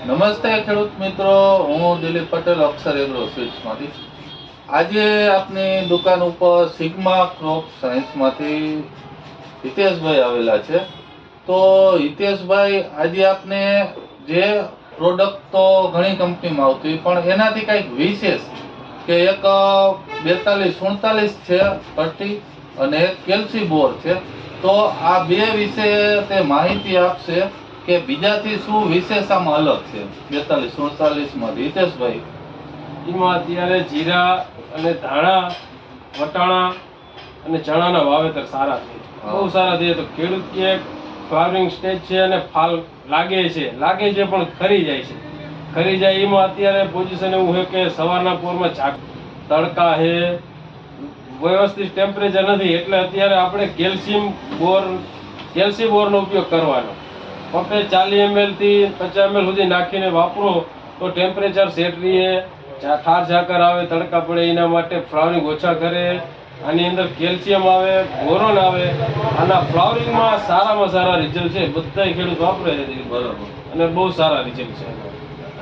નમસ્તે ખેડૂત મિત્રો, હું દિલીપ પટેલ અક્ષર એગ્રો સીડ્સમાંથી. આજે આપની દુકાન ઉપર સિગ્મા ક્રોપ સાયન્સમાંથી હિતેશભાઈ આવેલા છે. તો હિતેશભાઈ, આજે આપને જે પ્રોડક્ટ તો ઘણી કંપનીમાં આવતી પણ એનાથી કંઈક વિશેષ કે એક 4247 છે પટ્ટી અને એક કેલ્સી બોર છે, તો આ બે વિશે તે માહિતી આપશે કે બીજાથી શું વિશેષ આમાં અલગ છે 4247 માં. હિતેશભાઈ, એમાં અત્યારે જીરા અને ધાણા, વટાણા અને ચણાના વાવેતર સારા છે, બહુ સારા છે. તો ખેડૂત કે ફ્લાવરિંગ સ્ટેજ છે અને ફાલ લાગે છે પણ ખરી જાય છે. ખરી જાય એમાં અત્યારે પોઝિશન એવું છે કે સવારના પોરમાં તડકા છે, વ્યવસ્થિત ટેમ્પરેચર નથી, એટલે અત્યારે આપણે કેલ્શિયમ બોરનો ઉપયોગ કરવાનો. ફક્ત 40 ml થી 50 ml સુધી નાખીને વાપરો તો ટેમ્પરેચર સેટ રહીએ, ઠાર ઝાકર આવે, તડકા પડે એના માટે ફ્લાવરિંગ ઓછા કરે. આની અંદર કેલ્શિયમ આવે, બોરોન આવે. આના ફ્લાવરિંગમાં સારામાં સારા રિઝલ્ટ છે, બધા ખેડૂત વાપરે છે બરાબર, અને બહુ સારા રિઝલ્ટ છે.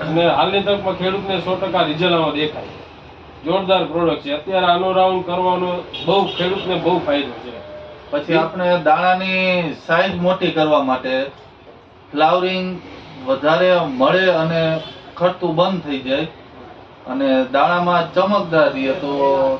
અને હાલની તકમાં ખેડૂતને 100% રિઝલ્ટ આમાં દેખાય. જોરદાર પ્રોડક્ટ છે. અત્યારે આનો રાઉન્ડ કરવાનો ખેડૂતને બહુ ફાયદો છે. પછી આપણે દાણાની સાઈઝ મોટી કરવા માટે, ફ્લાવરિંગ વધારે મળે અને ખરતું બંધ થઈ જાય અને દાણામાં ચમકદાર રહે, તો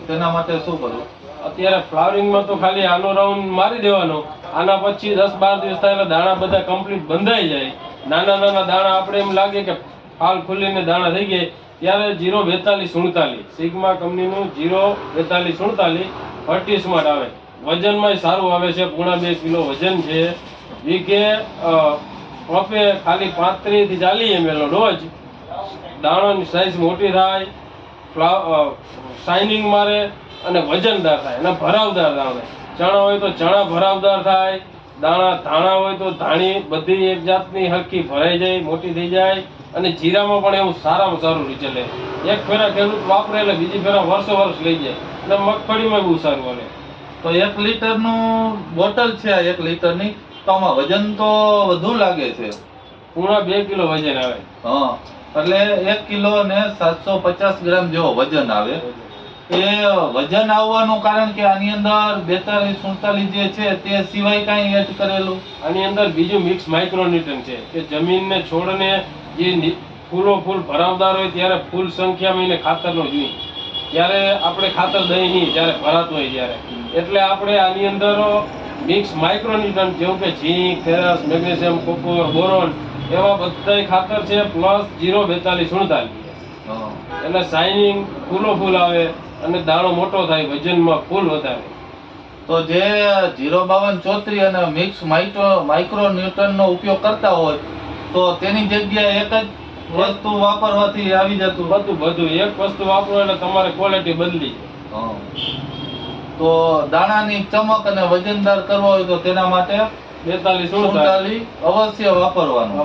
તેના માટે શું કરવું? અત્યારે ફ્લાવરિંગમાં તો ખાલી આનો રાઉન્ડ મારી દેવાનો. આના પછી 10-12 દિવસ થાય એટલે દાણા બધા કમ્પ્લીટ બંધાઈ જાય. નાના નાના દાણા આપણે એમ લાગે કે ફાલ ખુલીને દાણા થઈ ગયા, ત્યારે 04247 સિગ્મા કંપનીનું 04247 30 સ્માર્ટ આવે. વજનમાં સારું આવે છે, 2.5 કિલો વજન છે. વીકે પ્રોપે ખાલી 35 થી 40 ml નો ડોઝ. દાણાની સાઈઝ મોટી થાય, શાઇનિંગ મારે અને વજનદાર થાય અને ભરાવદાર દાણા. ચણા હોય તો ચણા ભરાવદાર થાય, ધાણા હોય તો ધાણી બધી એક જાતની હરખી ભરાઈ જાય, મોટી થઈ જાય. અને જીરામાં પણ એવું સારામાં સારું રિઝલ્ટ લે. એક ફેરા ખેડૂત વાપરે એટલે બીજી ફેરા વર્ષ લઈ જાય. અને મગફળીમાં બહુ સારું હાલે. તો 1 લીટરનું બોટલ છે, 1 લીટરની, તો આમાં વજન તો વધુ લાગે છે. 2.5 કિલો વજન આવે. હા, એટલે 1 કિલો ને 750 ગ્રામ જેવો વજન આવે. એ વજન આવવાનું કારણ કે આની અંદર 4247 જે છે તે સિવાય કાંઈ એડ કરેલું? આની અંદર બીજું મિક્સ માઇક્રોન્યુટ્રન છે કે જમીનને છોડને જે ફૂલ ભરાવદાર હોય ત્યારે ફૂલ સંખ્યામાં એને ખાતરનો જોઈએ. ત્યારે આપણે ખાતર દઈ નહીં જ્યારે ભરાતું હોય ત્યારે. એટલે આપણે આની અંદર મિક્સ માઇક્રોન્યુટ્રન જેવું કે ઝીંક, ફેરસ, મેગ્નેશિયમ, કોપર, બોરોન એવા બધા ખાતર છે, પ્લસ 04247. એટલે શાઇનિંગ ફૂલ આવે અને દાણો મોટો થાય, વજનમાં ફૂલ વધારે. તો જે 05234 અને મિક્સ માઇક્રોન્યુટ્રન નો ઉપયોગ કરતા હોય તો તેની જગ્યાએ એક જ વસ્તુ વાપરવાથી આવી જતું? બધું એક વસ્તુ વાપરો એટલે તમારે ક્વોલિટી બદલી જાય. તો દાણાની ચમક અને વજનદાર કરવો હોય તો તેના માટે 4247 અવશ્ય વાપરવાનું.